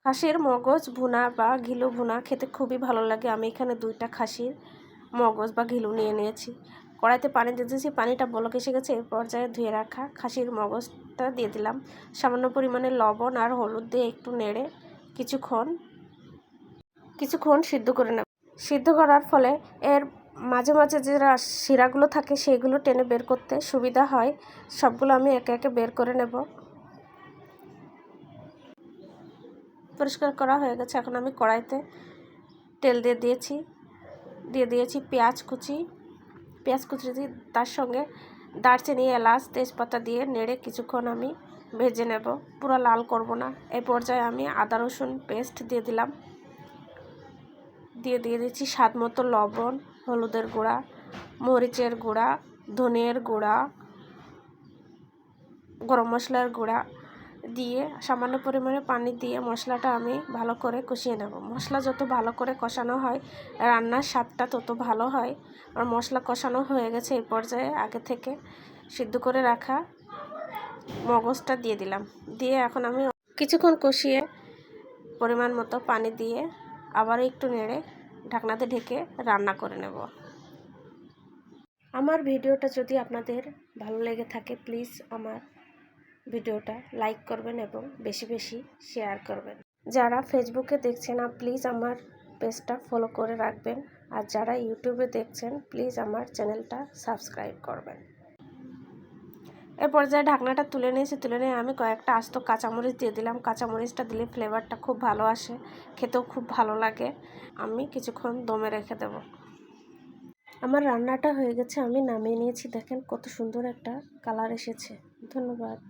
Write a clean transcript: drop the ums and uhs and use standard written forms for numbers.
খাসির মগজ ভুনা বা ঘিলু ভুনা খেতে খুবই ভালো লাগে। আমি এখানে 2টা খাসির মগজ বা ঘিলু নিয়ে নিয়েছি। কড়াইতে পানি দিয়ে দিয়েছি, পানিটা বলক এসে গেছে। এই পর্যায়ে ধুয়ে রাখা খাসির মগজটা দিয়ে দিলাম। সামান্য পরিমাণে লবণ আর হলুদ দিয়ে একটু নেড়ে কিছুক্ষণ সিদ্ধ করে নেব। সিদ্ধ করার ফলে এর মাঝে মাঝে যে শিরাগুলো থাকে সেগুলো টেনে বের করতে সুবিধা হয়। সবগুলো আমি একে একে বের করে নেব। পরিষ্কার করা হয়ে গেছে। এখন আমি কড়াইতে তেল দিয়ে দিয়েছি পেঁয়াজ কুচি দিয়ে তার সঙ্গে দারচিনি, এলাচ, তেজপাতা দিয়ে নেড়ে কিছুক্ষণ আমি ভেজে নেব। পুরো লাল করব না। এই পর্যায়ে আমি আদা রসুন পেস্ট দিয়ে দিলাম। দিয়ে দিচ্ছি স্বাদ মতো লবণ, হলুদের গুঁড়া, মরিচের গুঁড়া, ধনিয়ার গুঁড়া, গরম মশলার গুঁড়া দিয়ে সামান্য পরিমাণে পানি দিয়ে মশলাটা আমি ভালো করে কষিয়ে নেব। মশলা যত ভালো করে কষানো হয় রান্নার স্বাদটা তত ভালো হয়। আর মশলা কষানো হয়ে গেছে। এই পর্যায়ে আগে থেকে সিদ্ধ করে রাখা মগজটা দিয়ে দিলাম। দিয়ে এখন আমি কিছুক্ষণ কষিয়ে পরিমাণ মতো পানি দিয়ে আবার একটু নেড়ে ঢাকনাতে ঢেকে রান্না করে নেব। আমার ভিডিওটা যদি আপনাদের ভালো লেগে থাকে প্লিজ আমার ভিডিওটা লাইক করবেন এবং বেশি বেশি শেয়ার করবেন। যারা ফেসবুকে দেখছেন প্লিজ আমার পেজটা ফলো করে রাখবেন। আর যারা ইউটিউবে দেখছেন প্লিজ আমার চ্যানেলটা সাবস্ক্রাইব করবেন। এর পর্যায়ে ঢাকনাটা তুলে নিয়ে আমি কয়েকটা আস্ত কাঁচামরিচ দিয়ে দিলাম। কাঁচামরিচটা দিলে ফ্লেভারটা খুব ভালো আসে, খেতেও খুব ভালো লাগে। আমি কিছুক্ষণ দমে রেখে দেব। আমার রান্নাটা হয়ে গেছে, আমি নামিয়ে নিয়েছি। দেখেন কত সুন্দর একটা কালার এসেছে। ধন্যবাদ।